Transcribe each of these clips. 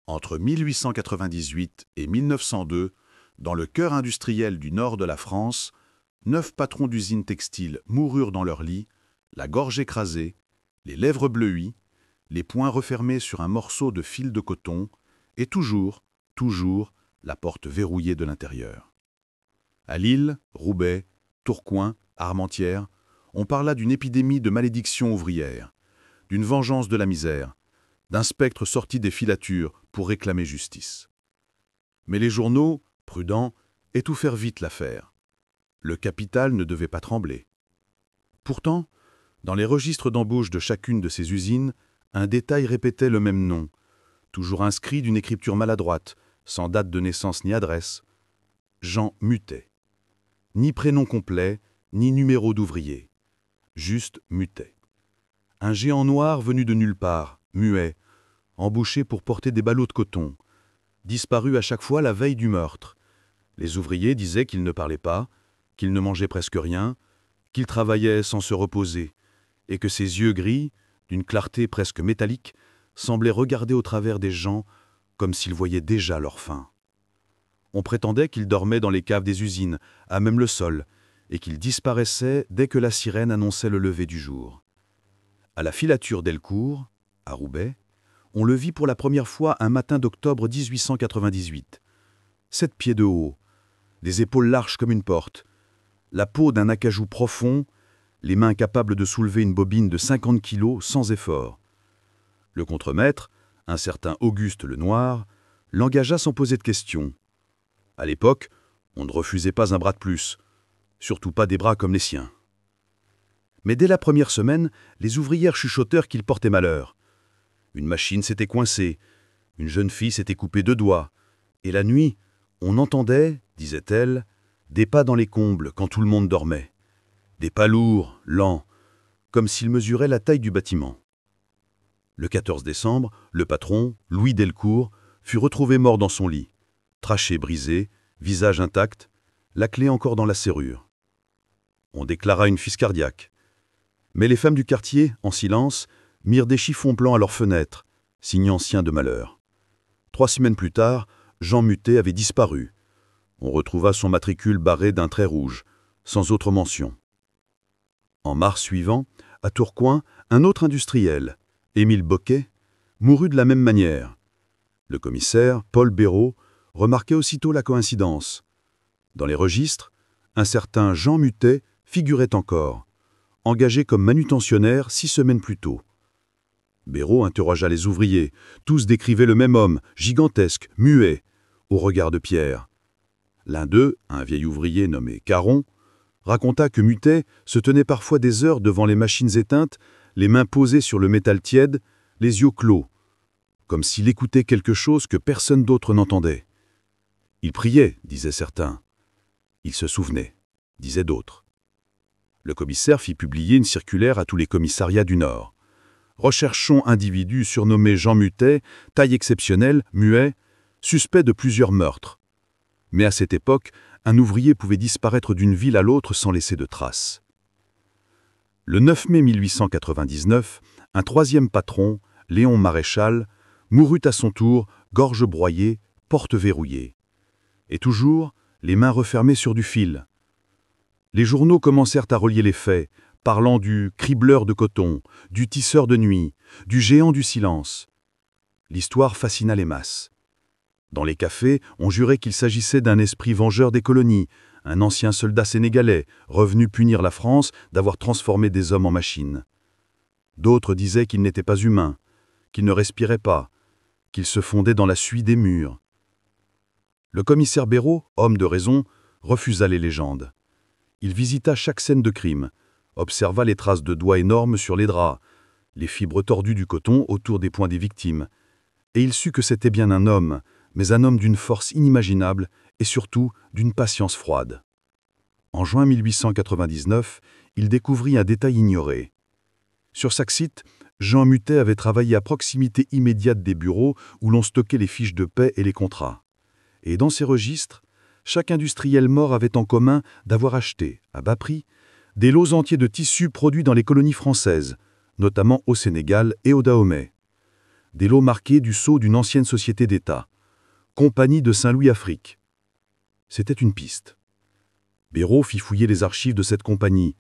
Entre 1898 et 1902, dans le cœur industriel du nord de la France, 9 patrons d'usines textiles moururent dans leur lit, la gorge écrasée, les lèvres bleuies, les poings refermés sur un morceau de fil de coton, et toujours, la porte verrouillée de l'intérieur. À Lille, Roubaix, Tourcoing, Armentières, on parla d'une épidémie de malédiction ouvrière, d'une vengeance de la misère, d'un spectre sorti des filatures pour réclamer justice. Mais les journaux, prudents, étouffèrent vite l'affaire. Le capital ne devait pas trembler. Pourtant, dans les registres d'embauche de chacune de ces usines, un détail répétait le même nom, toujours inscrit d'une écriture maladroite, sans date de naissance ni adresse. Jean Mutet. Ni prénom complet, ni numéro d'ouvrier. Juste Mutet. Un géant noir venu de nulle part, muet, embauché pour porter des ballots de coton, disparu à chaque fois la veille du meurtre. Les ouvriers disaient qu'il ne parlait pas, qu'il ne mangeait presque rien, qu'il travaillait sans se reposer, et que ses yeux gris, d'une clarté presque métallique, semblaient regarder au travers des gens comme s'ils voyaient déjà leur fin. On prétendait qu'il dormait dans les caves des usines, à même le sol, et qu'il disparaissait dès que la sirène annonçait le lever du jour. À la filature d'Elcourt, à Roubaix, on le vit pour la première fois un matin d'octobre 1898. 7 pieds de haut, des épaules larges comme une porte, la peau d'un acajou profond, les mains capables de soulever une bobine de 50 kilos sans effort. Le contremaître, un certain Auguste Lenoir, l'engagea sans poser de questions. À l'époque, on ne refusait pas un bras de plus, surtout pas des bras comme les siens. Mais dès la première semaine, les ouvrières chuchotèrent qu'il portait malheur. Une machine s'était coincée, une jeune fille s'était coupée 2 doigts, et la nuit, on entendait, disait-elle, des pas dans les combles quand tout le monde dormait. Des pas lourds, lents, comme s'ils mesuraient la taille du bâtiment. Le 14 décembre, le patron, Louis Delcourt, fut retrouvé mort dans son lit, trachée brisée, visage intact, la clé encore dans la serrure. On déclara une crise cardiaque. Mais les femmes du quartier, en silence, mirent des chiffons blancs à leurs fenêtres, signe ancien de malheur. 3 semaines plus tard, Jean Mutet avait disparu. On retrouva son matricule barré d'un trait rouge, sans autre mention. En mars suivant, à Tourcoing, un autre industriel, Émile Boquet, mourut de la même manière. Le commissaire, Paul Béraud, remarquait aussitôt la coïncidence. Dans les registres, un certain Jean Mutet figurait encore, engagé comme manutentionnaire 6 semaines plus tôt. Béraud interrogea les ouvriers. Tous décrivaient le même homme, gigantesque, muet, au regard de pierre. L'un d'eux, un vieil ouvrier nommé Caron, raconta que Mutet se tenait parfois des heures devant les machines éteintes, les mains posées sur le métal tiède, les yeux clos, comme s'il écoutait quelque chose que personne d'autre n'entendait. Il priait, disaient certains. Il se souvenait, disaient d'autres. Le commissaire fit publier une circulaire à tous les commissariats du Nord. Recherchons individu surnommé Jean Mutet, taille exceptionnelle, muet, suspect de plusieurs meurtres. Mais à cette époque, un ouvrier pouvait disparaître d'une ville à l'autre sans laisser de traces. Le 9 mai 1899, un 3e patron, Léon Maréchal, mourut à son tour, gorge broyée, porte verrouillée. Et toujours, les mains refermées sur du fil. Les journaux commencèrent à relier les faits, parlant du cribleur de coton, du tisseur de nuit, du géant du silence. L'histoire fascina les masses. Dans les cafés, on jurait qu'il s'agissait d'un esprit vengeur des colonies, un ancien soldat sénégalais, revenu punir la France d'avoir transformé des hommes en machines. D'autres disaient qu'il n'était pas humain, qu'il ne respirait pas, qu'il se fondait dans la suie des murs. Le commissaire Béraud, homme de raison, refusa les légendes. Il visita chaque scène de crime, observa les traces de doigts énormes sur les draps, les fibres tordues du coton autour des poings des victimes, et il sut que c'était bien un homme, mais un homme d'une force inimaginable et surtout d'une patience froide. En juin 1899, il découvrit un détail ignoré. Sur chaque site, Jean Mutet avait travaillé à proximité immédiate des bureaux où l'on stockait les fiches de paie et les contrats. Et dans ces registres, chaque industriel mort avait en commun d'avoir acheté, à bas prix, des lots entiers de tissus produits dans les colonies françaises, notamment au Sénégal et au Dahomey. des lots marqués du sceau d'une ancienne société d'État, Compagnie de Saint-Louis Afrique. C'était une piste. Béraud fit fouiller les archives de cette compagnie.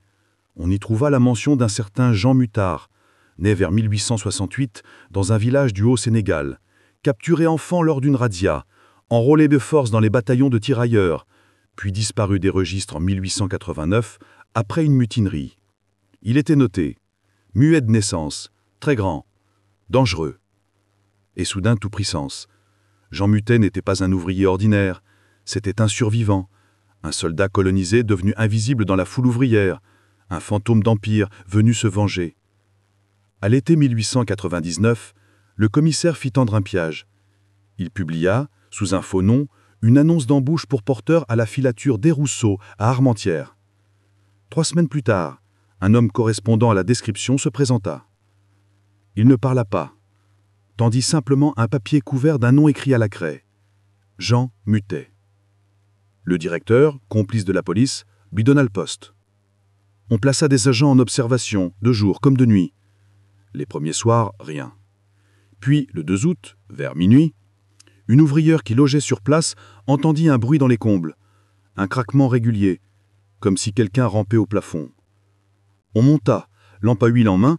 On y trouva la mention d'un certain Jean Mutard, né vers 1868 dans un village du Haut-Sénégal, capturé enfant lors d'une razzia, enrôlé de force dans les bataillons de tirailleurs, puis disparu des registres en 1889 après une mutinerie. Il était noté « muet de naissance, très grand, dangereux ». Et soudain tout prit sens. Jean Mutet n'était pas un ouvrier ordinaire, c'était un survivant, un soldat colonisé devenu invisible dans la foule ouvrière, un fantôme d'empire venu se venger. À l'été 1899, le commissaire fit tendre un piège. Il publia, sous un faux nom, une annonce d'embauche pour porteur à la filature Desrousseaux à Armentières. 3 semaines plus tard, un homme correspondant à la description se présenta. Il ne parla pas, tendit simplement un papier couvert d'un nom écrit à la craie. Jean Mutet. Le directeur, complice de la police, lui donna le poste. On plaça des agents en observation, de jour comme de nuit. Les premiers soirs, rien. Puis, le 2 août, vers minuit, une ouvrière qui logeait sur place entendit un bruit dans les combles, un craquement régulier, comme si quelqu'un rampait au plafond. On monta, lampe à huile en main,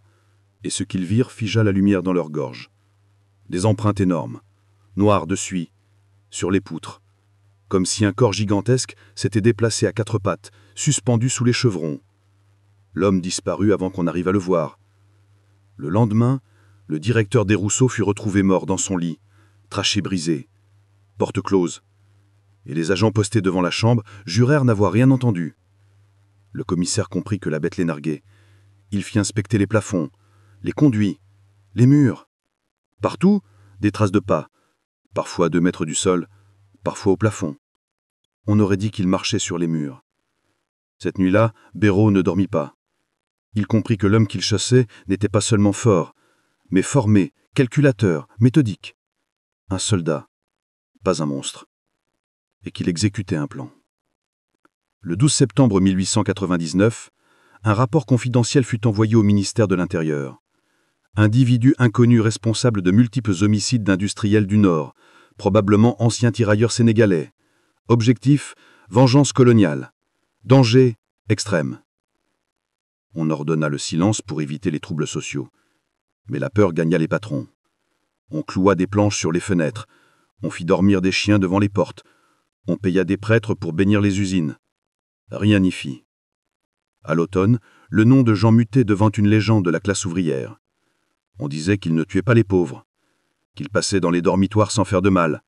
et ce qu'ils virent figea la lumière dans leur gorge. Des empreintes énormes, noires de suie, sur les poutres, comme si un corps gigantesque s'était déplacé à 4 pattes, suspendu sous les chevrons. L'homme disparut avant qu'on arrive à le voir. Le lendemain, le directeur Desrousseaux fut retrouvé mort dans son lit, trachée brisée, porte close, et les agents postés devant la chambre jurèrent n'avoir rien entendu. Le commissaire comprit que la bête les narguait. Il fit inspecter les plafonds, les conduits, les murs. Partout, des traces de pas, parfois à 2 mètres du sol, parfois au plafond. On aurait dit qu'il marchait sur les murs. Cette nuit-là, Béraud ne dormit pas. Il comprit que l'homme qu'il chassait n'était pas seulement fort, mais formé, calculateur, méthodique. Un soldat, pas un monstre, et qu'il exécutait un plan. Le 12 septembre 1899, un rapport confidentiel fut envoyé au ministère de l'Intérieur. Individu inconnu responsable de multiples homicides d'industriels du Nord, probablement anciens tirailleurs sénégalais. Objectif, vengeance coloniale. Danger, extrême. On ordonna le silence pour éviter les troubles sociaux. Mais la peur gagna les patrons. On cloua des planches sur les fenêtres. On fit dormir des chiens devant les portes. On paya des prêtres pour bénir les usines. Rien n'y fit. À l'automne, le nom de Jean Mutet devint une légende de la classe ouvrière. On disait qu'il ne tuait pas les pauvres, qu'il passait dans les dormitoires sans faire de mal,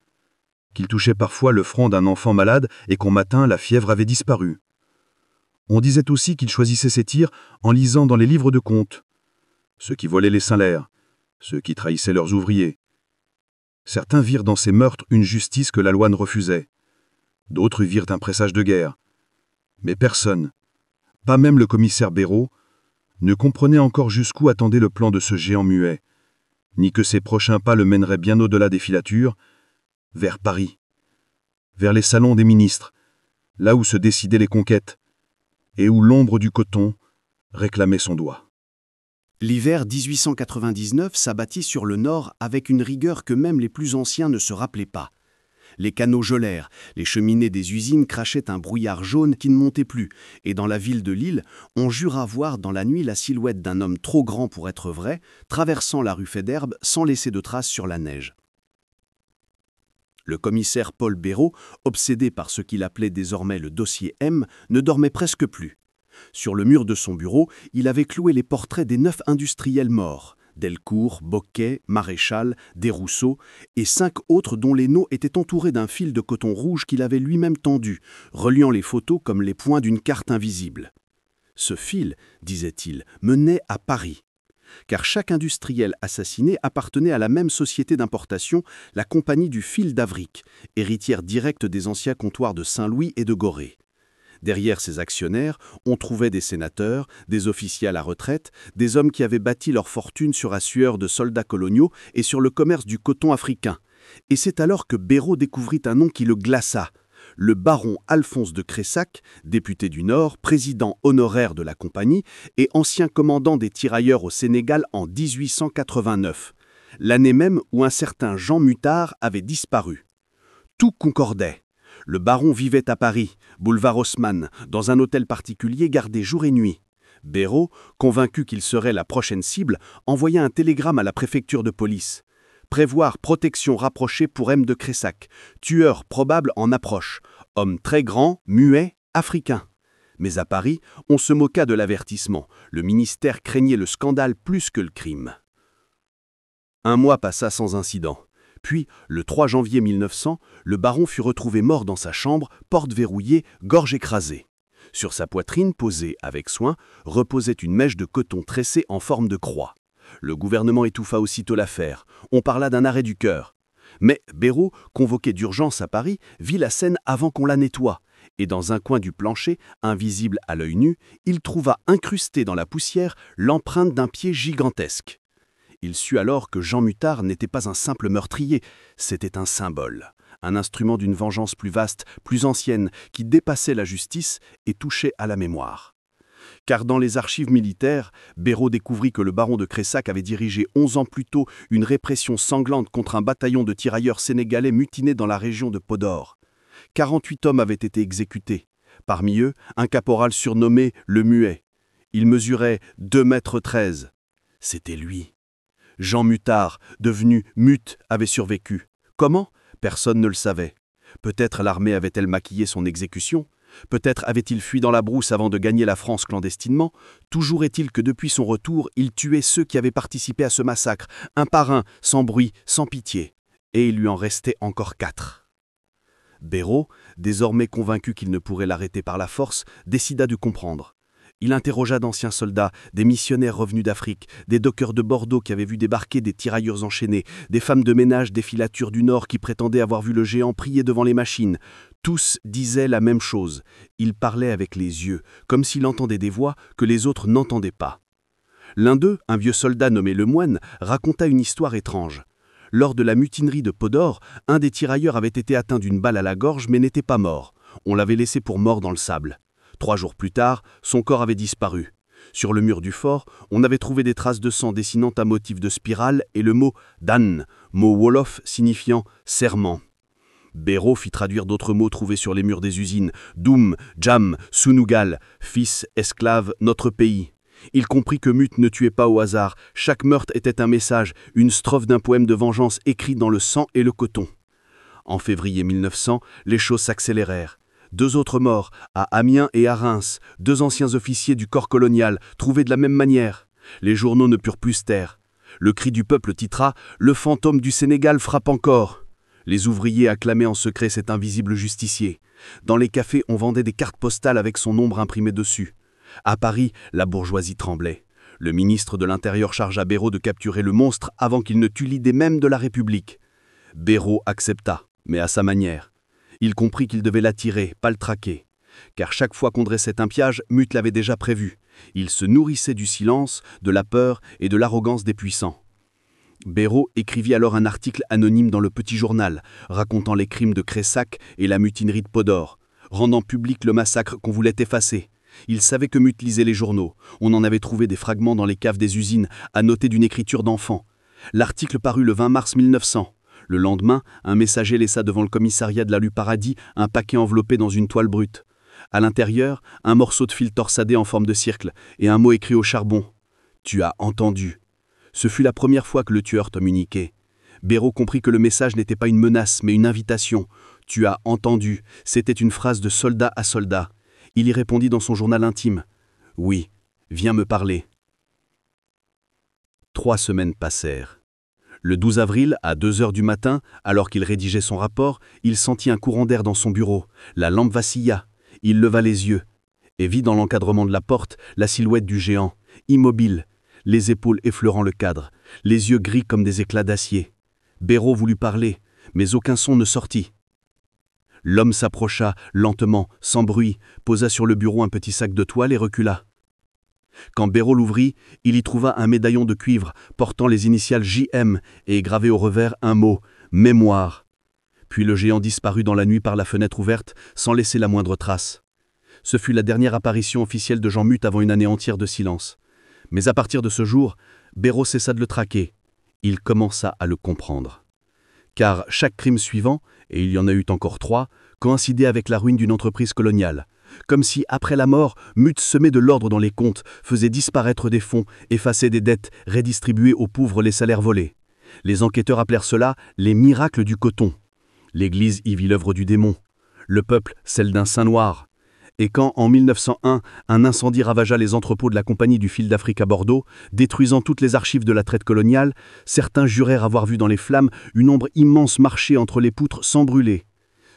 qu'il touchait parfois le front d'un enfant malade et qu'au matin la fièvre avait disparu. On disait aussi qu'il choisissait ses tirs en lisant dans les livres de comptes. Ceux qui volaient les salaires, ceux qui trahissaient leurs ouvriers. Certains virent dans ces meurtres une justice que la loi ne refusait. D'autres virent un pressage de guerre. Mais personne, pas même le commissaire Béraud, ne comprenait encore jusqu'où attendait le plan de ce géant muet, ni que ses prochains pas le mèneraient bien au-delà des filatures, vers Paris, vers les salons des ministres, là où se décidaient les conquêtes, et où l'ombre du coton réclamait son doigt. L'hiver 1899 s'abattit sur le Nord avec une rigueur que même les plus anciens ne se rappelaient pas. Les canaux gelèrent, les cheminées des usines crachaient un brouillard jaune qui ne montait plus, et dans la ville de Lille, on jura voir dans la nuit la silhouette d'un homme trop grand pour être vrai, traversant la rue Faidherbe sans laisser de traces sur la neige. Le commissaire Paul Béraud, obsédé par ce qu'il appelait désormais le dossier M, ne dormait presque plus. Sur le mur de son bureau, il avait cloué les portraits des 9 industriels morts, Delcourt, Boquet, Maréchal, Desrousseaux, et 5 autres dont les noms étaient entourés d'un fil de coton rouge qu'il avait lui-même tendu, reliant les photos comme les points d'une carte invisible. Ce fil, disait-il, menait à Paris, car chaque industriel assassiné appartenait à la même société d'importation, la Compagnie du Fil d'Avrique, héritière directe des anciens comptoirs de Saint-Louis et de Gorée. Derrière ces actionnaires, on trouvait des sénateurs, des officiers à la retraite, des hommes qui avaient bâti leur fortune sur la sueur de soldats coloniaux et sur le commerce du coton africain. Et c'est alors que Béraud découvrit un nom qui le glaça, le baron Alphonse de Cressac, député du Nord, président honoraire de la compagnie et ancien commandant des tirailleurs au Sénégal en 1889. l'année même où un certain Jean Muttard avait disparu. Tout concordait. Le baron vivait à Paris, boulevard Haussmann, dans un hôtel particulier gardé jour et nuit. Béraud, convaincu qu'il serait la prochaine cible, envoya un télégramme à la préfecture de police. Prévoir protection rapprochée pour M. de Cressac, tueur probable en approche, homme très grand, muet, africain. Mais à Paris, on se moqua de l'avertissement. Le ministère craignait le scandale plus que le crime. Un mois passa sans incident. Puis, le 3 janvier 1900, le baron fut retrouvé mort dans sa chambre, porte verrouillée, gorge écrasée. Sur sa poitrine, posée avec soin, reposait une mèche de coton tressée en forme de croix. Le gouvernement étouffa aussitôt l'affaire. On parla d'un arrêt du cœur. Mais Béraud, convoqué d'urgence à Paris, vit la scène avant qu'on la nettoie. Et dans un coin du plancher, invisible à l'œil nu, il trouva incrustée dans la poussière l'empreinte d'un pied gigantesque. Il sut alors que Jean Muttard n'était pas un simple meurtrier, c'était un symbole, un instrument d'une vengeance plus vaste, plus ancienne, qui dépassait la justice et touchait à la mémoire. Car dans les archives militaires, Béraud découvrit que le baron de Cressac avait dirigé 11 ans plus tôt une répression sanglante contre un bataillon de tirailleurs sénégalais mutinés dans la région de Podor. 48 hommes avaient été exécutés. Parmi eux, un caporal surnommé le Muet. Il mesurait 2,13 m. C'était lui. Jean Muttard, devenu Mut, avait survécu. Comment ? Personne ne le savait. Peut-être l'armée avait-elle maquillé son exécution ? Peut-être avait-il fui dans la brousse avant de gagner la France clandestinement ? Toujours est-il que depuis son retour, il tuait ceux qui avaient participé à ce massacre, un par un, sans bruit, sans pitié. Et il lui en restait encore 4. Béraud, désormais convaincu qu'il ne pourrait l'arrêter par la force, décida de comprendre. Il interrogea d'anciens soldats, des missionnaires revenus d'Afrique, des dockers de Bordeaux qui avaient vu débarquer des tirailleurs enchaînés, des femmes de ménage des filatures du Nord qui prétendaient avoir vu le géant prier devant les machines. Tous disaient la même chose. Il parlait avec les yeux, comme s'il entendait des voix que les autres n'entendaient pas. L'un d'eux, un vieux soldat nommé Lemoine, raconta une histoire étrange. Lors de la mutinerie de Podor, un des tirailleurs avait été atteint d'une balle à la gorge mais n'était pas mort. On l'avait laissé pour mort dans le sable. 3 jours plus tard, son corps avait disparu. Sur le mur du fort, on avait trouvé des traces de sang dessinant un motif de spirale et le mot « dan », mot wolof signifiant « serment ». Béraud fit traduire d'autres mots trouvés sur les murs des usines « Doum, Jam, Sunugal, fils, esclave, notre pays ». Il comprit que Mut ne tuait pas au hasard. Chaque meurtre était un message, une strophe d'un poème de vengeance écrit dans le sang et le coton. En février 1900, les choses s'accélérèrent. 2 autres morts, à Amiens et à Reims, 2 anciens officiers du corps colonial, trouvés de la même manière. Les journaux ne purent plus se taire. Le cri du peuple titra « Le fantôme du Sénégal frappe encore ». Les ouvriers acclamaient en secret cet invisible justicier. Dans les cafés, on vendait des cartes postales avec son nombre imprimé dessus. À Paris, la bourgeoisie tremblait. Le ministre de l'Intérieur chargea Béraud de capturer le monstre avant qu'il ne tût l'idée même de la République. Béraud accepta, mais à sa manière. Il comprit qu'il devait l'attirer, pas le traquer. Car chaque fois qu'on dressait un piège, Mut l'avait déjà prévu. Il se nourrissait du silence, de la peur et de l'arrogance des puissants. Béraud écrivit alors un article anonyme dans le Petit Journal, racontant les crimes de Cressac et la mutinerie de Podor, rendant public le massacre qu'on voulait effacer. Il savait que Mut lisait les journaux. On en avait trouvé des fragments dans les caves des usines, annotés d'une écriture d'enfant. L'article parut le 20 mars 1900. Le lendemain, un messager laissa devant le commissariat de la rue Paradis un paquet enveloppé dans une toile brute. À l'intérieur, un morceau de fil torsadé en forme de cercle et un mot écrit au charbon. « Tu as entendu ». Ce fut la première fois que le tueur communiquait. Béraud comprit que le message n'était pas une menace, mais une invitation. « Tu as entendu », c'était une phrase de soldat à soldat. Il y répondit dans son journal intime. « Oui, viens me parler ». 3 semaines passèrent. Le 12 avril, à 2 heures du matin, alors qu'il rédigeait son rapport, il sentit un courant d'air dans son bureau. La lampe vacilla. Il leva les yeux et vit dans l'encadrement de la porte la silhouette du géant, immobile, les épaules effleurant le cadre, les yeux gris comme des éclats d'acier. Béraud voulut parler, mais aucun son ne sortit. L'homme s'approcha, lentement, sans bruit, posa sur le bureau un petit sac de toile et recula. Quand Béraud l'ouvrit, il y trouva un médaillon de cuivre portant les initiales JM et gravé au revers un mot « Mémoire ». Puis le géant disparut dans la nuit par la fenêtre ouverte, sans laisser la moindre trace. Ce fut la dernière apparition officielle de Jean Mut avant une année entière de silence. Mais à partir de ce jour, Béraud cessa de le traquer. Il commença à le comprendre. Car chaque crime suivant, et il y en a eu encore 3, coïncidait avec la ruine d'une entreprise coloniale. Comme si, après la mort, Muth semait de l'ordre dans les comptes, faisait disparaître des fonds, effaçait des dettes, redistribuait aux pauvres les salaires volés. Les enquêteurs appelèrent cela les miracles du coton. L'Église y vit l'œuvre du démon. Le peuple, celle d'un saint noir. Et quand, en 1901, un incendie ravagea les entrepôts de la Compagnie du Fil d'Afrique à Bordeaux, détruisant toutes les archives de la traite coloniale, certains jurèrent avoir vu dans les flammes une ombre immense marcher entre les poutres sans brûler.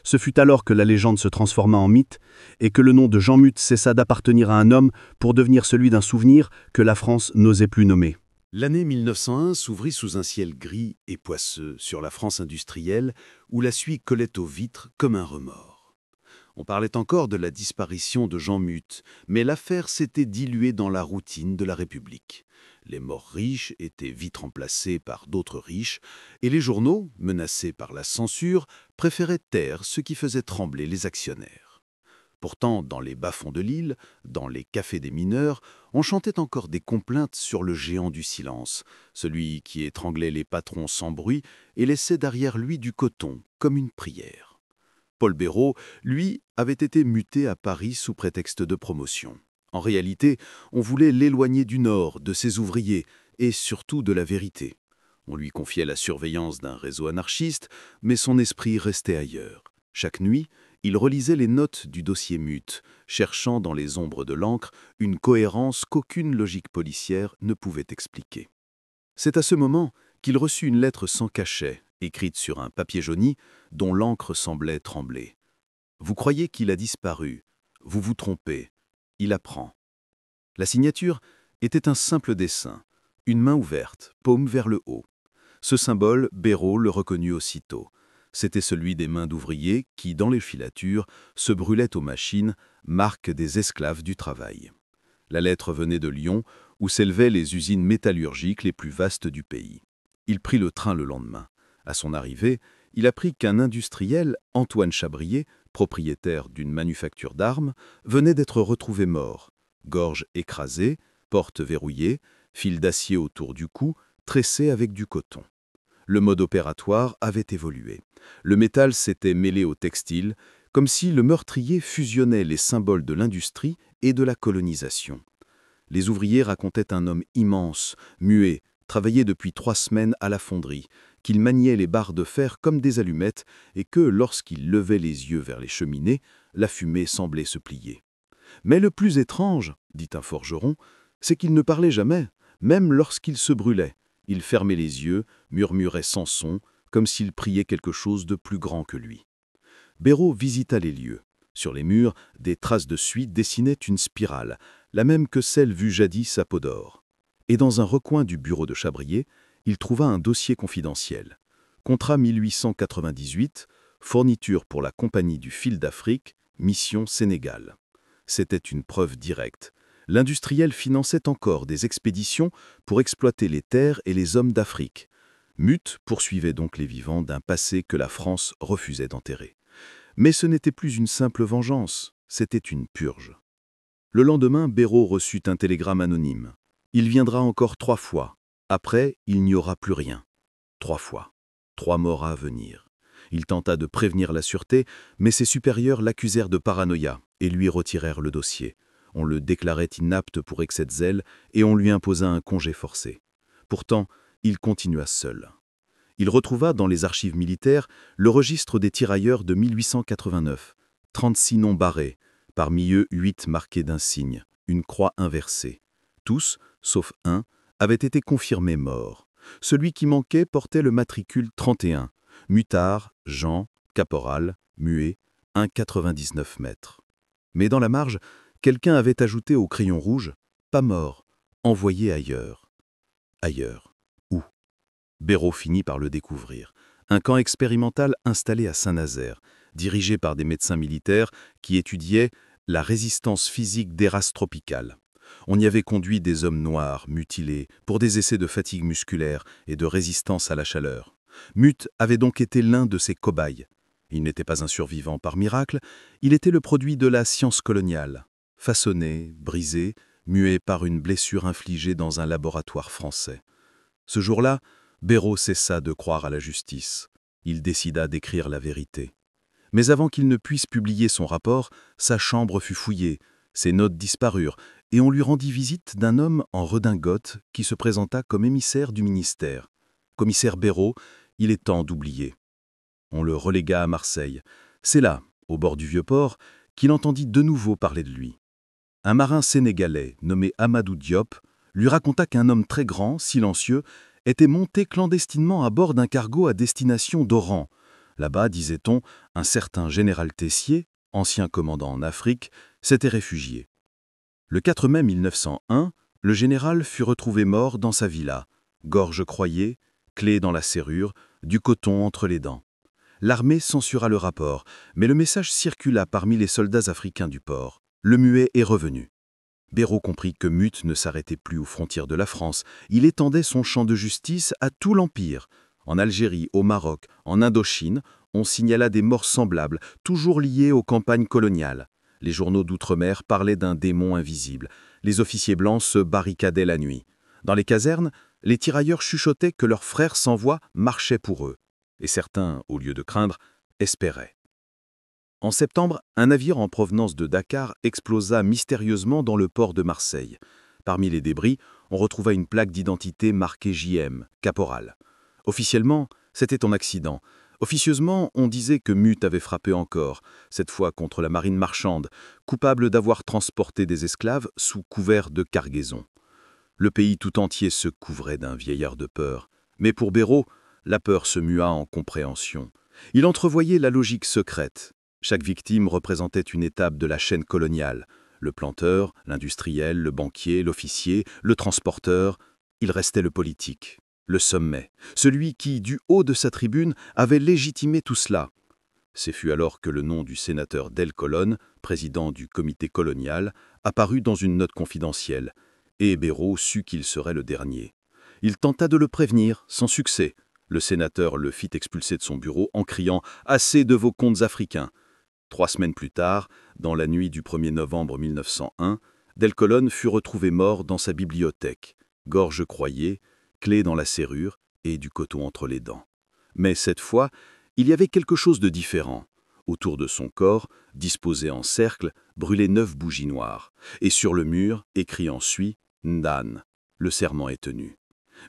Ce fut alors que la légende se transforma en mythe et que le nom de Jean Muth cessa d'appartenir à un homme pour devenir celui d'un souvenir que la France n'osait plus nommer. L'année 1901 s'ouvrit sous un ciel gris et poisseux sur la France industrielle où la suie collait aux vitres comme un remords. On parlait encore de la disparition de Jean Muth, mais l'affaire s'était diluée dans la routine de la République. Les morts riches étaient vite remplacés par d'autres riches, et les journaux, menacés par la censure, préféraient taire ce qui faisait trembler les actionnaires. Pourtant, dans les bas-fonds de l'île, dans les cafés des mineurs, on chantait encore des complaintes sur le géant du silence, celui qui étranglait les patrons sans bruit et laissait derrière lui du coton, comme une prière. Paul Béraud, lui, avait été muté à Paris sous prétexte de promotion. En réalité, on voulait l'éloigner du Nord, de ses ouvriers, et surtout de la vérité. On lui confiait la surveillance d'un réseau anarchiste, mais son esprit restait ailleurs. Chaque nuit, il relisait les notes du dossier Muth, cherchant dans les ombres de l'encre une cohérence qu'aucune logique policière ne pouvait expliquer. C'est à ce moment qu'il reçut une lettre sans cachet, écrite sur un papier jauni dont l'encre semblait trembler. « Vous croyez qu'il a disparu. Vous vous trompez. Il apprend. » La signature était un simple dessin, une main ouverte, paume vers le haut. Ce symbole, Béraud le reconnut aussitôt. C'était celui des mains d'ouvriers qui, dans les filatures, se brûlaient aux machines, marque des esclaves du travail. La lettre venait de Lyon, où s'élevaient les usines métallurgiques les plus vastes du pays. Il prit le train le lendemain. À son arrivée, il apprit qu'un industriel, Antoine Chabrier, propriétaire d'une manufacture d'armes, venait d'être retrouvé mort. Gorge écrasée, porte verrouillée, fil d'acier autour du cou, tressé avec du coton. Le mode opératoire avait évolué. Le métal s'était mêlé au textile, comme si le meurtrier fusionnait les symboles de l'industrie et de la colonisation. Les ouvriers racontaient un homme immense, muet, travaillé depuis 3 semaines à la fonderie, qu'il maniait les barres de fer comme des allumettes et que, lorsqu'il levait les yeux vers les cheminées, la fumée semblait se plier. Mais le plus étrange, dit un forgeron, c'est qu'il ne parlait jamais, même lorsqu'il se brûlait. Il fermait les yeux, murmurait sans son, comme s'il priait quelque chose de plus grand que lui. Béraud visita les lieux. Sur les murs, des traces de suie dessinaient une spirale, la même que celle vue jadis à Peau d'Or. Et dans un recoin du bureau de Chabrier, il trouva un dossier confidentiel. Contrat 1898, fourniture pour la Compagnie du Fil d'Afrique, mission Sénégal. C'était une preuve directe. L'industriel finançait encore des expéditions pour exploiter les terres et les hommes d'Afrique. Muth poursuivait donc les vivants d'un passé que la France refusait d'enterrer. Mais ce n'était plus une simple vengeance, c'était une purge. Le lendemain, Béraud reçut un télégramme anonyme. Il viendra encore 3 fois. Après, il n'y aura plus rien. 3 fois. 3 morts à venir. Il tenta de prévenir la sûreté, mais ses supérieurs l'accusèrent de paranoïa et lui retirèrent le dossier. On le déclarait inapte pour excès de zèle et on lui imposa un congé forcé. Pourtant, il continua seul. Il retrouva dans les archives militaires le registre des tirailleurs de 1889, 36 noms barrés, parmi eux 8 marqués d'un signe, une croix inversée. Tous, sauf un, avaient été confirmés morts. Celui qui manquait portait le matricule 31, Mutard, Jean, caporal, muet, 1,99 mètres. Mais dans la marge, quelqu'un avait ajouté au crayon rouge « Pas mort, envoyé ailleurs ». Ailleurs. Où? Béraud finit par le découvrir. Un camp expérimental installé à Saint-Nazaire, dirigé par des médecins militaires qui étudiaient la résistance physique des races tropicales. On y avait conduit des hommes noirs, mutilés, pour des essais de fatigue musculaire et de résistance à la chaleur. Muth avait donc été l'un de ces cobayes. Il n'était pas un survivant par miracle, il était le produit de la science coloniale. Façonné, brisé, muet par une blessure infligée dans un laboratoire français. Ce jour-là, Béraud cessa de croire à la justice. Il décida d'écrire la vérité. Mais avant qu'il ne puisse publier son rapport, sa chambre fut fouillée, ses notes disparurent, et on lui rendit visite d'un homme en redingote qui se présenta comme émissaire du ministère. Commissaire Béraud, il est temps d'oublier. On le relégua à Marseille. C'est là, au bord du Vieux-Port, qu'il entendit de nouveau parler de lui. Un marin sénégalais nommé Amadou Diop lui raconta qu'un homme très grand, silencieux, était monté clandestinement à bord d'un cargo à destination d'Oran. Là-bas, disait-on, un certain général Tessier, ancien commandant en Afrique, s'était réfugié. Le 4 mai 1901, le général fut retrouvé mort dans sa villa, gorge croyée, clé dans la serrure, du coton entre les dents. L'armée censura le rapport, mais le message circula parmi les soldats africains du port. Le muet est revenu. Béraud comprit que Muth ne s'arrêtait plus aux frontières de la France. Il étendait son champ de justice à tout l'Empire. En Algérie, au Maroc, en Indochine, on signala des morts semblables, toujours liées aux campagnes coloniales. Les journaux d'outre-mer parlaient d'un démon invisible. Les officiers blancs se barricadaient la nuit. Dans les casernes, les tirailleurs chuchotaient que leurs frères sans voix marchaient pour eux. Et certains, au lieu de craindre, espéraient. En septembre, un navire en provenance de Dakar explosa mystérieusement dans le port de Marseille. Parmi les débris, on retrouva une plaque d'identité marquée JM, caporal. Officiellement, c'était un accident. Officieusement, on disait que Muth avait frappé encore, cette fois contre la marine marchande, coupable d'avoir transporté des esclaves sous couvert de cargaison. Le pays tout entier se couvrait d'un vieillard de peur. Mais pour Béraud, la peur se mua en compréhension. Il entrevoyait la logique secrète. Chaque victime représentait une étape de la chaîne coloniale. Le planteur, l'industriel, le banquier, l'officier, le transporteur. Il restait le politique, le sommet, celui qui, du haut de sa tribune, avait légitimé tout cela. Ce fut alors que le nom du sénateur Del Colonne, président du comité colonial, apparut dans une note confidentielle, et Béraud sut qu'il serait le dernier. Il tenta de le prévenir, sans succès. Le sénateur le fit expulser de son bureau en criant « Assez de vos contes africains !» 3 semaines plus tard, dans la nuit du 1er novembre 1901, Del Colonne fut retrouvé mort dans sa bibliothèque, gorge croyée, clé dans la serrure et du coton entre les dents. Mais cette fois, il y avait quelque chose de différent. Autour de son corps, disposé en cercle, brûlaient 9 bougies noires, et sur le mur, écrit en suie « Ndan ». Le serment est tenu.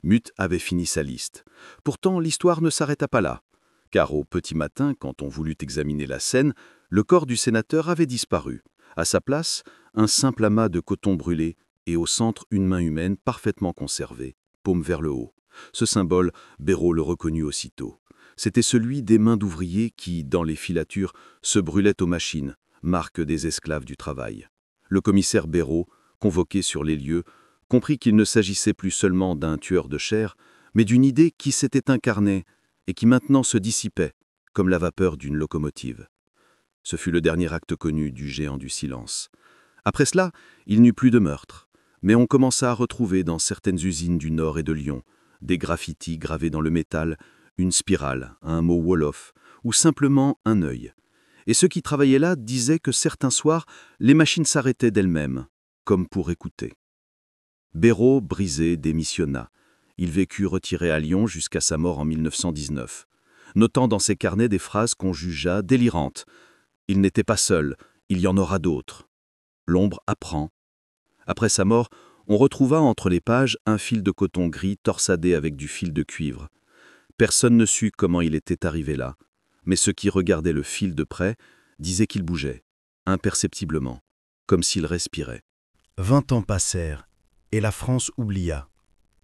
Muth avait fini sa liste. Pourtant, l'histoire ne s'arrêta pas là, car au petit matin, quand on voulut examiner la scène, le corps du sénateur avait disparu. À sa place, un simple amas de coton brûlé et au centre une main humaine parfaitement conservée, paume vers le haut. Ce symbole, Béraud le reconnut aussitôt. C'était celui des mains d'ouvriers qui, dans les filatures, se brûlaient aux machines, marque des esclaves du travail. Le commissaire Béraud, convoqué sur les lieux, comprit qu'il ne s'agissait plus seulement d'un tueur de chair, mais d'une idée qui s'était incarnée et qui maintenant se dissipait, comme la vapeur d'une locomotive. Ce fut le dernier acte connu du géant du silence. Après cela, il n'y eut plus de meurtre, mais on commença à retrouver dans certaines usines du Nord et de Lyon des graffitis gravés dans le métal, une spirale, un mot wolof, ou simplement un œil. Et ceux qui travaillaient là disaient que certains soirs, les machines s'arrêtaient d'elles-mêmes, comme pour écouter. Béraud, brisé, démissionna. Il vécut retiré à Lyon jusqu'à sa mort en 1919, notant dans ses carnets des phrases qu'on jugea délirantes. Il n'était pas seul, il y en aura d'autres. L'ombre apprend. Après sa mort, on retrouva entre les pages un fil de coton gris torsadé avec du fil de cuivre. Personne ne sut comment il était arrivé là, mais ceux qui regardaient le fil de près disaient qu'il bougeait, imperceptiblement, comme s'il respirait. 20 ans passèrent, et la France oublia,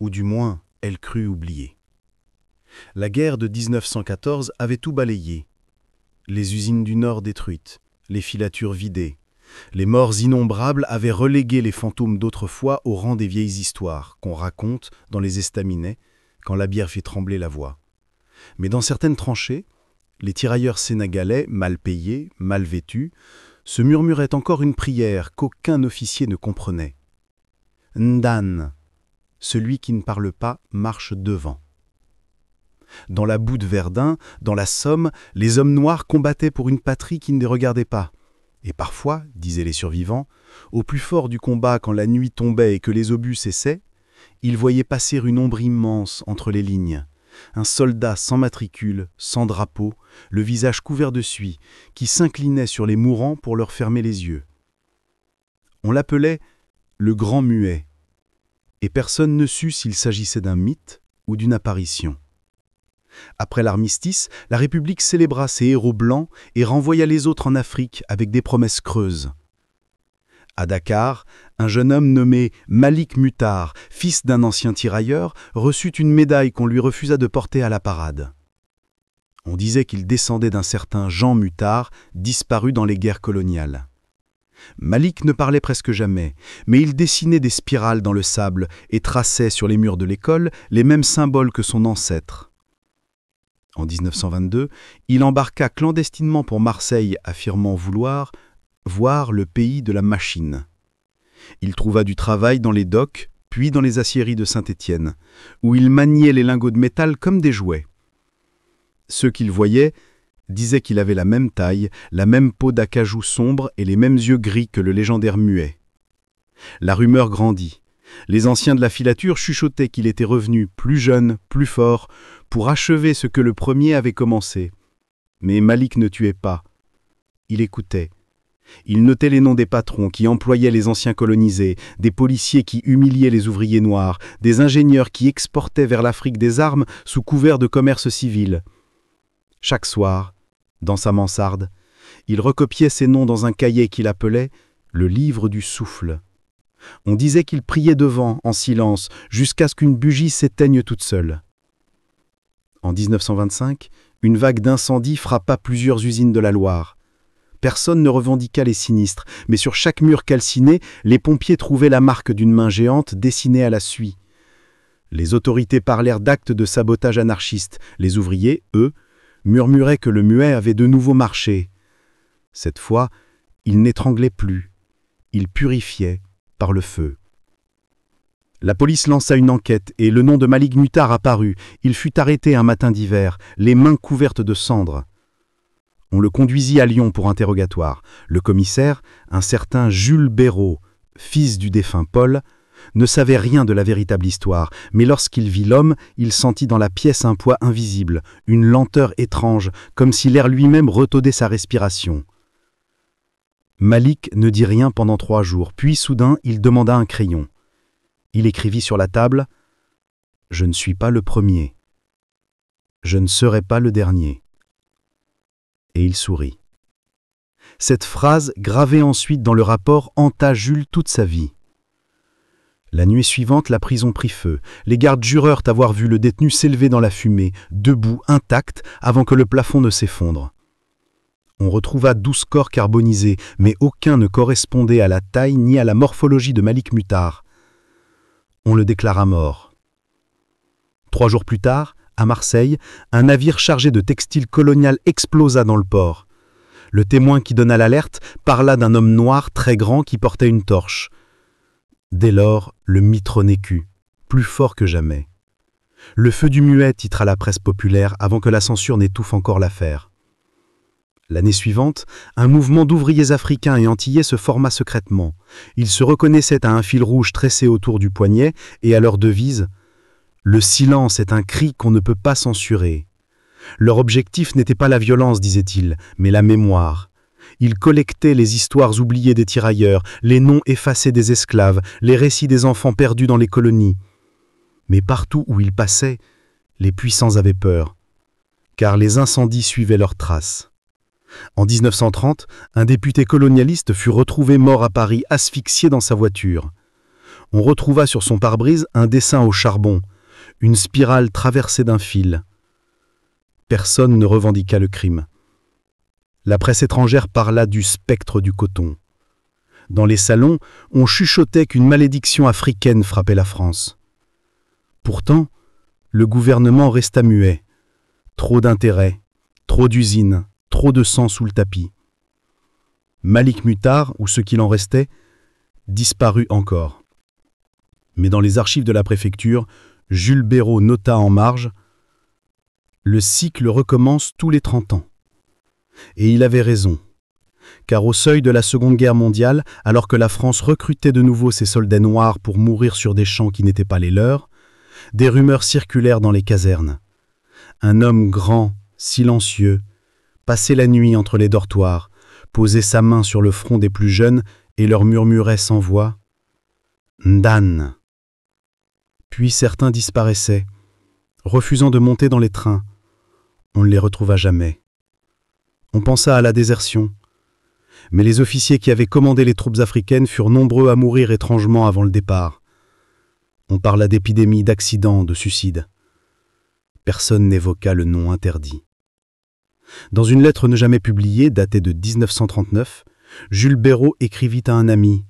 ou du moins, elle crut oublier. La guerre de 1914 avait tout balayé. Les usines du Nord détruites, les filatures vidées. Les morts innombrables avaient relégué les fantômes d'autrefois au rang des vieilles histoires qu'on raconte dans les estaminets quand la bière fait trembler la voix. Mais dans certaines tranchées, les tirailleurs sénégalais, mal payés, mal vêtus, se murmuraient encore une prière qu'aucun officier ne comprenait. Ndan, celui qui ne parle pas marche devant. Dans la boue de Verdun, dans la Somme, les hommes noirs combattaient pour une patrie qui ne les regardait pas. Et parfois, disaient les survivants, au plus fort du combat, quand la nuit tombait et que les obus cessaient, ils voyaient passer une ombre immense entre les lignes, Un soldat sans matricule, sans drapeau, le visage couvert de suie, qui s'inclinait sur les mourants pour leur fermer les yeux. On l'appelait le Grand Muet, et personne ne sut s'il s'agissait d'un mythe ou d'une apparition. Après l'armistice, la République célébra ses héros blancs et renvoya les autres en Afrique avec des promesses creuses. À Dakar, un jeune homme nommé Malik Mutar, fils d'un ancien tirailleur, reçut une médaille qu'on lui refusa de porter à la parade. On disait qu'il descendait d'un certain Jean Mutar, disparu dans les guerres coloniales. Malik ne parlait presque jamais, mais il dessinait des spirales dans le sable et traçait sur les murs de l'école les mêmes symboles que son ancêtre. En 1922, il embarqua clandestinement pour Marseille, affirmant vouloir voir le pays de la machine. Il trouva du travail dans les docks, puis dans les aciéries de Saint-Étienne, où il maniait les lingots de métal comme des jouets. Ceux qu'il voyait disaient qu'il avait la même taille, la même peau d'acajou sombre et les mêmes yeux gris que le légendaire Muet. La rumeur grandit. Les anciens de la filature chuchotaient qu'il était revenu plus jeune, plus fort, pour achever ce que le premier avait commencé. Mais Malik ne tuait pas. Il écoutait. Il notait les noms des patrons qui employaient les anciens colonisés, des policiers qui humiliaient les ouvriers noirs, des ingénieurs qui exportaient vers l'Afrique des armes sous couvert de commerce civil. Chaque soir, dans sa mansarde, il recopiait ces noms dans un cahier qu'il appelait « le livre du souffle ». On disait qu'il priait devant, en silence, jusqu'à ce qu'une bougie s'éteigne toute seule. En 1925, une vague d'incendie frappa plusieurs usines de la Loire. Personne ne revendiqua les sinistres, mais sur chaque mur calciné, les pompiers trouvaient la marque d'une main géante dessinée à la suie. Les autorités parlèrent d'actes de sabotage anarchiste. Les ouvriers, eux, murmuraient que le Muet avait de nouveau marché. Cette fois, il n'étranglait plus. Il purifiait par le feu. La police lança une enquête et le nom de Malik Mutar apparut. Il fut arrêté un matin d'hiver, les mains couvertes de cendres. On le conduisit à Lyon pour interrogatoire. Le commissaire, un certain Jules Béraud, fils du défunt Paul, ne savait rien de la véritable histoire, mais lorsqu'il vit l'homme, il sentit dans la pièce un poids invisible, une lenteur étrange, comme si l'air lui-même retaudait sa respiration. Malik ne dit rien pendant 3 jours, puis soudain il demanda un crayon. Il écrivit sur la table « Je ne suis pas le premier. Je ne serai pas le dernier. » Et il sourit. Cette phrase, gravée ensuite dans le rapport, hanta Jules toute sa vie. La nuit suivante, la prison prit feu. Les gardes jurèrent avoir vu le détenu s'élever dans la fumée, debout, intact, avant que le plafond ne s'effondre. On retrouva 12 corps carbonisés, mais aucun ne correspondait à la taille ni à la morphologie de Malik Mutar. On le déclara mort. 3 jours plus tard, à Marseille, un navire chargé de textiles colonial explosa dans le port. Le témoin qui donna l'alerte parla d'un homme noir très grand qui portait une torche. Dès lors, le mythe renaquit, plus fort que jamais. Le feu du Muet titra la presse populaire avant que la censure n'étouffe encore l'affaire. L'année suivante, un mouvement d'ouvriers africains et antillais se forma secrètement. Ils se reconnaissaient à un fil rouge tressé autour du poignet et à leur devise « Le silence est un cri qu'on ne peut pas censurer ». Leur objectif n'était pas la violence, disaient-ils, mais la mémoire. Ils collectaient les histoires oubliées des tirailleurs, les noms effacés des esclaves, les récits des enfants perdus dans les colonies. Mais partout où ils passaient, les puissants avaient peur, car les incendies suivaient leurs traces. En 1930, un député colonialiste fut retrouvé mort à Paris, asphyxié dans sa voiture. On retrouva sur son pare-brise un dessin au charbon, une spirale traversée d'un fil. Personne ne revendiqua le crime. La presse étrangère parla du spectre du coton. Dans les salons, on chuchotait qu'une malédiction africaine frappait la France. Pourtant, le gouvernement resta muet. Trop d'intérêts, trop d'usines, trop de sang sous le tapis. Malik Mutar, ou ce qu'il en restait, disparut encore. Mais dans les archives de la préfecture, Jules Béraud nota en marge « Le cycle recommence tous les 30 ans ». Et il avait raison, car au seuil de la Seconde Guerre mondiale, alors que la France recrutait de nouveau ses soldats noirs pour mourir sur des champs qui n'étaient pas les leurs, des rumeurs circulèrent dans les casernes. Un homme grand, silencieux, passait la nuit entre les dortoirs, posait sa main sur le front des plus jeunes et leur murmurait sans voix « Ndan ». Puis certains disparaissaient, refusant de monter dans les trains. On ne les retrouva jamais. On pensa à la désertion. Mais les officiers qui avaient commandé les troupes africaines furent nombreux à mourir étrangement avant le départ. On parla d'épidémies, d'accidents, de suicides. Personne n'évoqua le nom interdit. Dans une lettre ne jamais publiée, datée de 1939, Jules Bérault écrivit à un ami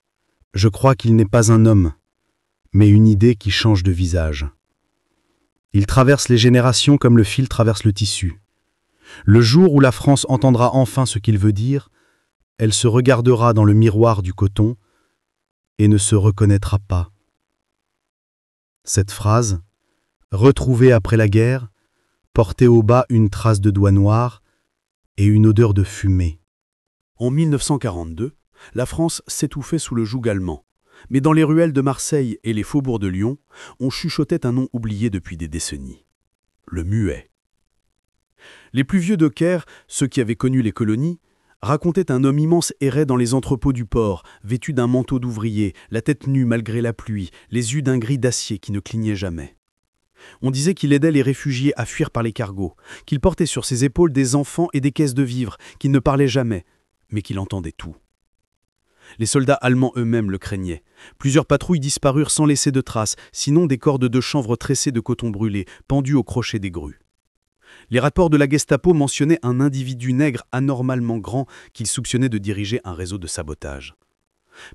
« Je crois qu'il n'est pas un homme, mais une idée qui change de visage. Il traverse les générations comme le fil traverse le tissu. Le jour où la France entendra enfin ce qu'il veut dire, elle se regardera dans le miroir du coton et ne se reconnaîtra pas. » Cette phrase, retrouvée après la guerre, portait au bas une trace de doigt noir et une odeur de fumée. En 1942, la France s'étouffait sous le joug allemand. Mais dans les ruelles de Marseille et les faubourgs de Lyon, on chuchotait un nom oublié depuis des décennies. Le muet. Les plus vieux dockers, ceux qui avaient connu les colonies, racontaient un homme immense errait dans les entrepôts du port, vêtu d'un manteau d'ouvrier, la tête nue malgré la pluie, les yeux d'un gris d'acier qui ne clignait jamais. On disait qu'il aidait les réfugiés à fuir par les cargos, qu'il portait sur ses épaules des enfants et des caisses de vivres, qu'il ne parlait jamais, mais qu'il entendait tout. Les soldats allemands eux-mêmes le craignaient. Plusieurs patrouilles disparurent sans laisser de traces, sinon des cordes de chanvre tressées de coton brûlé, pendues au crochet des grues. Les rapports de la Gestapo mentionnaient un individu nègre anormalement grand qu'ils soupçonnaient de diriger un réseau de sabotage.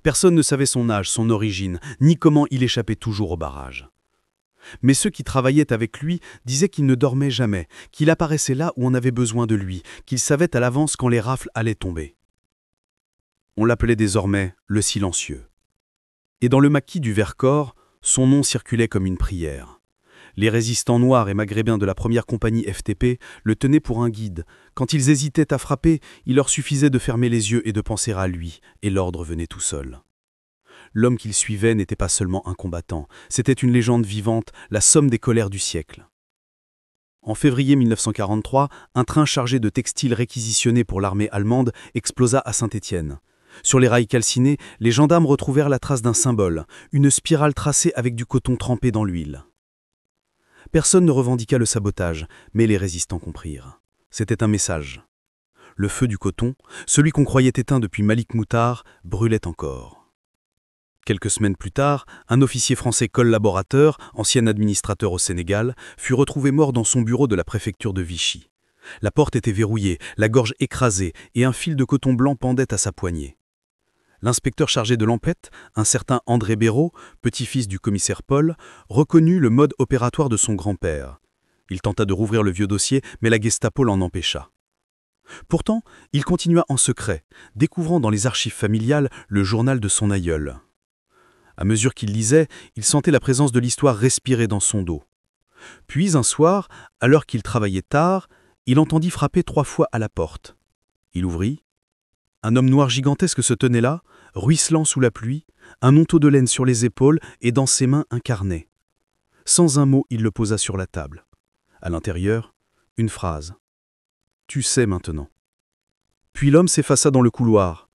Personne ne savait son âge, son origine, ni comment il échappait toujours au barrage. Mais ceux qui travaillaient avec lui disaient qu'il ne dormait jamais, qu'il apparaissait là où on avait besoin de lui, qu'il savait à l'avance quand les rafles allaient tomber. On l'appelait désormais le silencieux. Et dans le maquis du Vercors, son nom circulait comme une prière. Les résistants noirs et maghrébins de la première compagnie FTP le tenaient pour un guide. Quand ils hésitaient à frapper, il leur suffisait de fermer les yeux et de penser à lui, et l'ordre venait tout seul. L'homme qu'il suivait n'était pas seulement un combattant, c'était une légende vivante, la somme des colères du siècle. En février 1943, un train chargé de textiles réquisitionnés pour l'armée allemande explosa à Saint-Étienne. Sur les rails calcinés, les gendarmes retrouvèrent la trace d'un symbole, une spirale tracée avec du coton trempé dans l'huile. Personne ne revendiqua le sabotage, mais les résistants comprirent. C'était un message. Le feu du coton, celui qu'on croyait éteint depuis Malik Moutar, brûlait encore. Quelques semaines plus tard, un officier français collaborateur, ancien administrateur au Sénégal, fut retrouvé mort dans son bureau de la préfecture de Vichy. La porte était verrouillée, la gorge écrasée et un fil de coton blanc pendait à sa poignée. L'inspecteur chargé de l'enquête, un certain André Bérault, petit-fils du commissaire Paul, reconnut le mode opératoire de son grand-père. Il tenta de rouvrir le vieux dossier, mais la Gestapo l'en empêcha. Pourtant, il continua en secret, découvrant dans les archives familiales le journal de son aïeul. À mesure qu'il lisait, il sentait la présence de l'histoire respirer dans son dos. Puis un soir, alors qu'il travaillait tard, il entendit frapper 3 fois à la porte. Il ouvrit. Un homme noir gigantesque se tenait là, ruisselant sous la pluie, un manteau de laine sur les épaules et dans ses mains un carnet. Sans un mot, il le posa sur la table. À l'intérieur, une phrase. « Tu sais maintenant ». Puis l'homme s'effaça dans le couloir.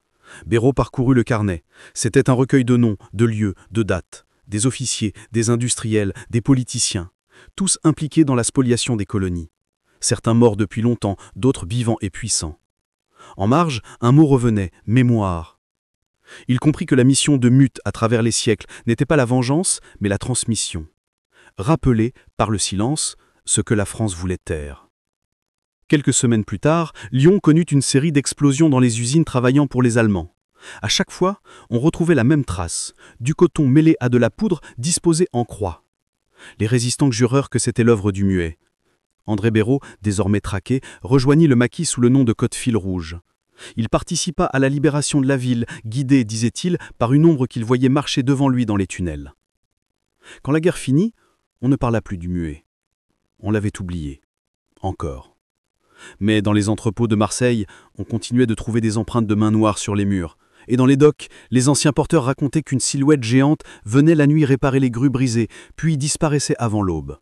Bérault parcourut le carnet. C'était un recueil de noms, de lieux, de dates, des officiers, des industriels, des politiciens, tous impliqués dans la spoliation des colonies. Certains morts depuis longtemps, d'autres vivants et puissants. En marge, un mot revenait, mémoire. Il comprit que la mission de Mutt à travers les siècles n'était pas la vengeance, mais la transmission. Rappeler, par le silence, ce que la France voulait taire. Quelques semaines plus tard, Lyon connut une série d'explosions dans les usines travaillant pour les Allemands. À chaque fois, on retrouvait la même trace, du coton mêlé à de la poudre disposé en croix. Les résistants jurèrent que c'était l'œuvre du muet. André Bérault, désormais traqué, rejoignit le maquis sous le nom de Côte-Fil Rouge. Il participa à la libération de la ville, guidé, disait-il, par une ombre qu'il voyait marcher devant lui dans les tunnels. Quand la guerre finit, on ne parla plus du muet. On l'avait oublié. Encore. Mais dans les entrepôts de Marseille, on continuait de trouver des empreintes de mains noires sur les murs. Et dans les docks, les anciens porteurs racontaient qu'une silhouette géante venait la nuit réparer les grues brisées, puis disparaissait avant l'aube.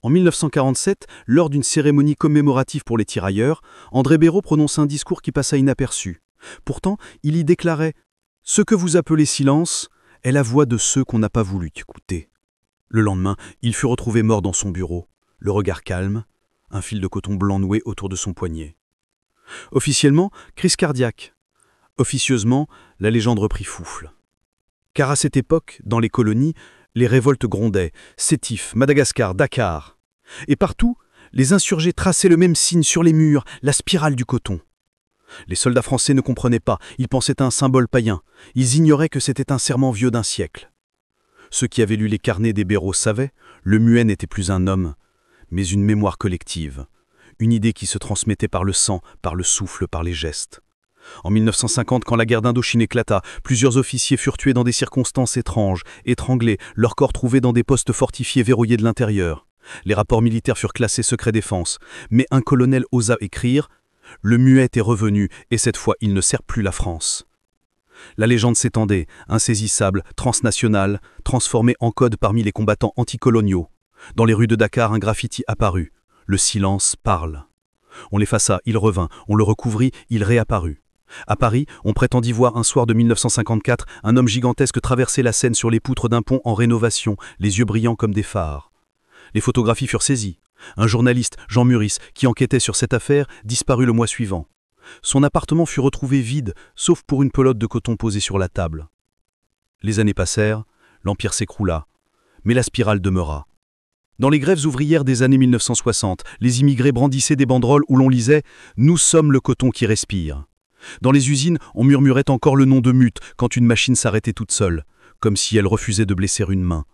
En 1947, lors d'une cérémonie commémorative pour les tirailleurs, André Béraud prononce un discours qui passa inaperçu. Pourtant, il y déclarait « Ce que vous appelez silence est la voix de ceux qu'on n'a pas voulu écouter ». Le lendemain, il fut retrouvé mort dans son bureau, le regard calme, un fil de coton blanc noué autour de son poignet. Officiellement, crise cardiaque. Officieusement, la légende reprit souffle. Car à cette époque, dans les colonies, les révoltes grondaient, Sétif, Madagascar, Dakar. Et partout, les insurgés traçaient le même signe sur les murs, la spirale du coton. Les soldats français ne comprenaient pas, ils pensaient à un symbole païen, ils ignoraient que c'était un serment vieux d'un siècle. Ceux qui avaient lu les carnets des Béraud savaient, le muet n'était plus un homme, mais une mémoire collective, une idée qui se transmettait par le sang, par le souffle, par les gestes. En 1950, quand la guerre d'Indochine éclata, plusieurs officiers furent tués dans des circonstances étranges, étranglés, leurs corps trouvés dans des postes fortifiés verrouillés de l'intérieur. Les rapports militaires furent classés secret défense, mais un colonel osa écrire « Le muet est revenu, et cette fois il ne sert plus la France ». La légende s'étendait, insaisissable, transnationale, transformée en code parmi les combattants anticoloniaux. Dans les rues de Dakar, un graffiti apparut. Le silence parle. On l'effaça, il revint, on le recouvrit, il réapparut. À Paris, on prétendit voir un soir de 1954 un homme gigantesque traverser la Seine sur les poutres d'un pont en rénovation, les yeux brillants comme des phares. Les photographies furent saisies. Un journaliste, Jean Muris, qui enquêtait sur cette affaire, disparut le mois suivant. Son appartement fut retrouvé vide, sauf pour une pelote de coton posée sur la table. Les années passèrent, l'Empire s'écroula, mais la spirale demeura. Dans les grèves ouvrières des années 1960, les immigrés brandissaient des banderoles où l'on lisait « Nous sommes le coton qui respire ». Dans les usines, on murmurait encore le nom de Mute quand une machine s'arrêtait toute seule, comme si elle refusait de blesser une main.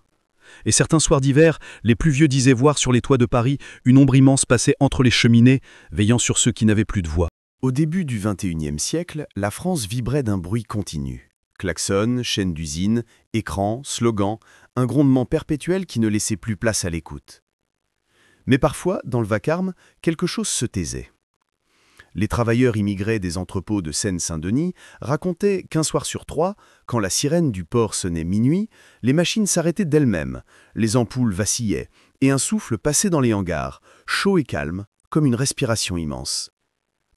Et certains soirs d'hiver, les plus vieux disaient voir sur les toits de Paris une ombre immense passer entre les cheminées, veillant sur ceux qui n'avaient plus de voix. Au début du XXIe siècle, la France vibrait d'un bruit continu. Klaxons, chaînes d'usines, écrans, slogans, un grondement perpétuel qui ne laissait plus place à l'écoute. Mais parfois, dans le vacarme, quelque chose se taisait. Les travailleurs immigrés des entrepôts de Seine-Saint-Denis racontaient qu'un soir sur 3, quand la sirène du port sonnait minuit, les machines s'arrêtaient d'elles-mêmes, les ampoules vacillaient, et un souffle passait dans les hangars, chaud et calme, comme une respiration immense.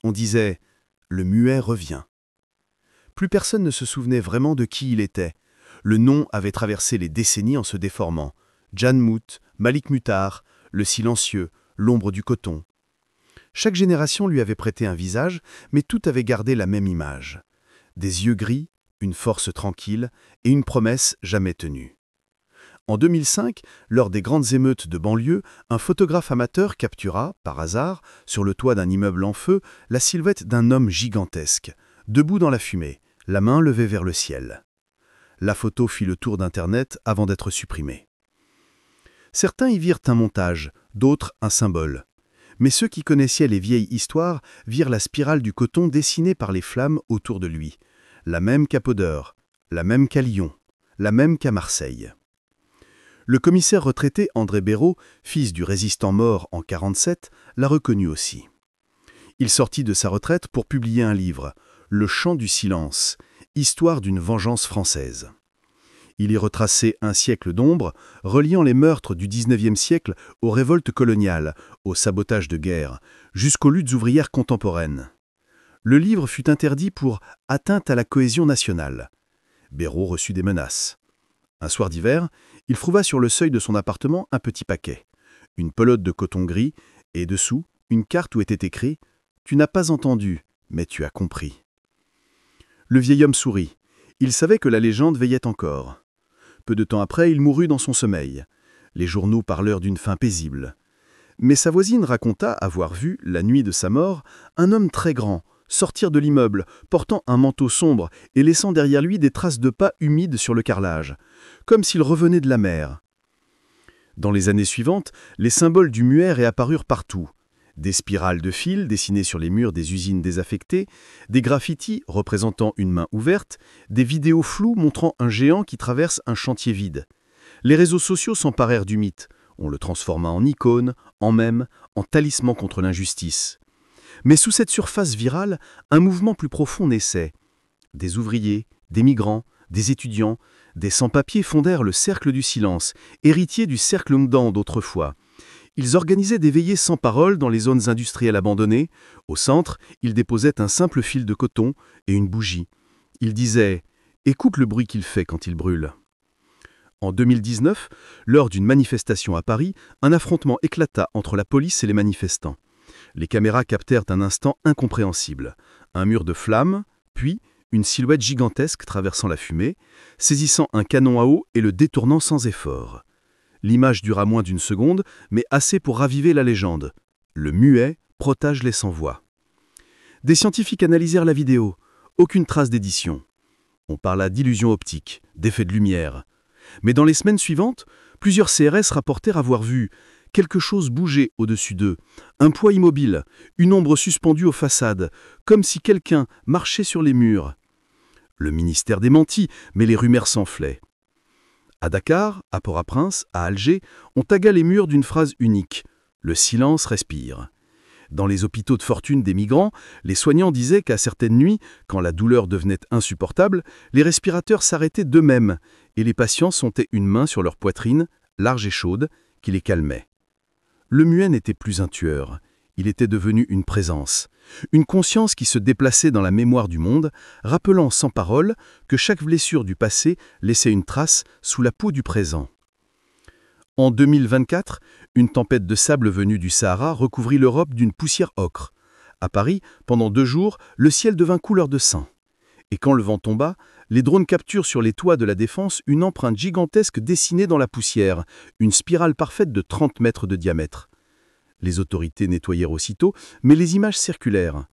On disait « le muet revient ». Plus personne ne se souvenait vraiment de qui il était. Le nom avait traversé les décennies en se déformant. Jan Mout, Malik Mutar, le silencieux, l'ombre du coton. Chaque génération lui avait prêté un visage, mais tout avait gardé la même image. Des yeux gris, une force tranquille et une promesse jamais tenue. En 2005, lors des grandes émeutes de banlieue, un photographe amateur captura, par hasard, sur le toit d'un immeuble en feu, la silhouette d'un homme gigantesque, debout dans la fumée, la main levée vers le ciel. La photo fit le tour d'Internet avant d'être supprimée. Certains y virent un montage, d'autres un symbole. Mais ceux qui connaissaient les vieilles histoires virent la spirale du coton dessinée par les flammes autour de lui, la même qu'à Podeur, la même qu'à Lyon, la même qu'à Marseille. Le commissaire retraité André Béraud, fils du résistant mort en 1947, l'a reconnu aussi. Il sortit de sa retraite pour publier un livre, Le chant du silence, histoire d'une vengeance française. Il y retraçait un siècle d'ombre, reliant les meurtres du XIXe siècle aux révoltes coloniales, au sabotage de guerre, jusqu'aux luttes ouvrières contemporaines. Le livre fut interdit pour atteinte à la cohésion nationale. Béraud reçut des menaces. Un soir d'hiver, il trouva sur le seuil de son appartement un petit paquet, une pelote de coton gris, et dessous, une carte où était écrit « Tu n'as pas entendu, mais tu as compris ». Le vieil homme sourit. Il savait que la légende veillait encore. Peu de temps après, il mourut dans son sommeil. Les journaux parlèrent d'une fin paisible. Mais sa voisine raconta avoir vu, la nuit de sa mort, un homme très grand sortir de l'immeuble, portant un manteau sombre et laissant derrière lui des traces de pas humides sur le carrelage, comme s'il revenait de la mer. Dans les années suivantes, les symboles du muet réapparurent partout. Des spirales de fils dessinées sur les murs des usines désaffectées, des graffitis représentant une main ouverte, des vidéos floues montrant un géant qui traverse un chantier vide. Les réseaux sociaux s'emparèrent du mythe. On le transforma en icône, en mème, en talisman contre l'injustice. Mais sous cette surface virale, un mouvement plus profond naissait. Des ouvriers, des migrants, des étudiants, des sans-papiers fondèrent le Cercle du Silence, héritier du Cercle Mdan d'autrefois. Ils organisaient des veillées sans parole dans les zones industrielles abandonnées. Au centre, ils déposaient un simple fil de coton et une bougie. Ils disaient « Écoute le bruit qu'il fait quand il brûle ». En 2019, lors d'une manifestation à Paris, un affrontement éclata entre la police et les manifestants. Les caméras captèrent un instant incompréhensible. Un mur de flammes, puis une silhouette gigantesque traversant la fumée, saisissant un canon à eau et le détournant sans effort. L'image dura moins d'une seconde, mais assez pour raviver la légende. Le muet protège les sans-voix. Des scientifiques analysèrent la vidéo. Aucune trace d'édition. On parla d'illusion optique, d'effet de lumière. Mais dans les semaines suivantes, plusieurs CRS rapportèrent avoir vu quelque chose bouger au-dessus d'eux, un poids immobile, une ombre suspendue aux façades, comme si quelqu'un marchait sur les murs. Le ministère démentit, mais les rumeurs s'enflaient. À Dakar, à Port-au-Prince, à Alger, on tagua les murs d'une phrase unique « Le silence respire ». Dans les hôpitaux de fortune des migrants, les soignants disaient qu'à certaines nuits, quand la douleur devenait insupportable, les respirateurs s'arrêtaient d'eux-mêmes et les patients sentaient une main sur leur poitrine, large et chaude, qui les calmait. Le muet n'était plus un tueur, il était devenu une présence, une conscience qui se déplaçait dans la mémoire du monde, rappelant sans parole que chaque blessure du passé laissait une trace sous la peau du présent. En 2024, une tempête de sable venue du Sahara recouvrit l'Europe d'une poussière ocre. À Paris, pendant 2 jours, le ciel devint couleur de sang. Et quand le vent tomba, les drones capturent sur les toits de la Défense une empreinte gigantesque dessinée dans la poussière, une spirale parfaite de 30 mètres de diamètre. Les autorités nettoyèrent aussitôt, mais les images circulèrent.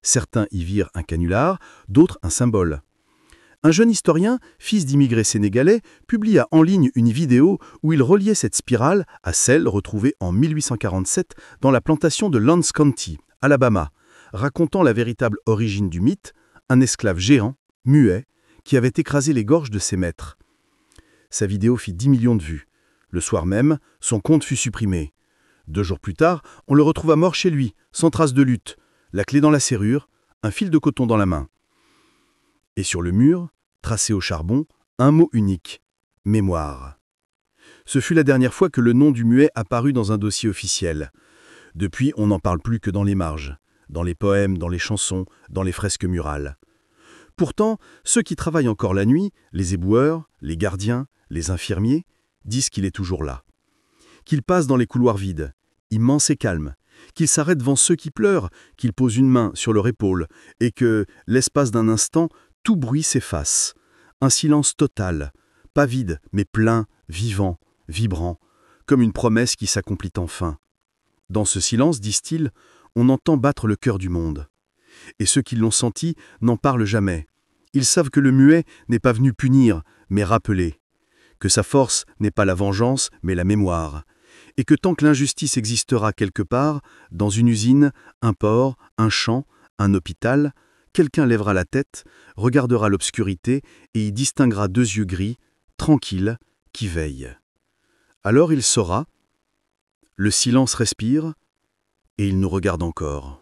Certains y virent un canular, d'autres un symbole. Un jeune historien, fils d'immigrés sénégalais, publia en ligne une vidéo où il reliait cette spirale à celle retrouvée en 1847 dans la plantation de Lance County, Alabama, racontant la véritable origine du mythe, un esclave géant, muet, qui avait écrasé les gorges de ses maîtres. Sa vidéo fit 10 millions de vues. Le soir même, son compte fut supprimé. 2 jours plus tard, on le retrouva mort chez lui, sans trace de lutte, la clé dans la serrure, un fil de coton dans la main. Et sur le mur, tracé au charbon, un mot unique, « mémoire ». Ce fut la dernière fois que le nom du muet apparut dans un dossier officiel. Depuis, on n'en parle plus que dans les marges, dans les poèmes, dans les chansons, dans les fresques murales. Pourtant, ceux qui travaillent encore la nuit, les éboueurs, les gardiens, les infirmiers, disent qu'il est toujours là. Qu'il passe dans les couloirs vides, immense et calme, qu'il s'arrête devant ceux qui pleurent, qu'il pose une main sur leur épaule, et que, l'espace d'un instant, tout bruit s'efface. Un silence total, pas vide, mais plein, vivant, vibrant, comme une promesse qui s'accomplit enfin. Dans ce silence, disent-ils, on entend battre le cœur du monde. Et ceux qui l'ont senti n'en parlent jamais. Ils savent que le muet n'est pas venu punir, mais rappeler. Que sa force n'est pas la vengeance, mais la mémoire. Et que tant que l'injustice existera quelque part, dans une usine, un port, un champ, un hôpital, quelqu'un lèvera la tête, regardera l'obscurité et y distinguera 2 yeux gris, tranquilles, qui veillent. Alors il saura, le silence respire et il nous regarde encore.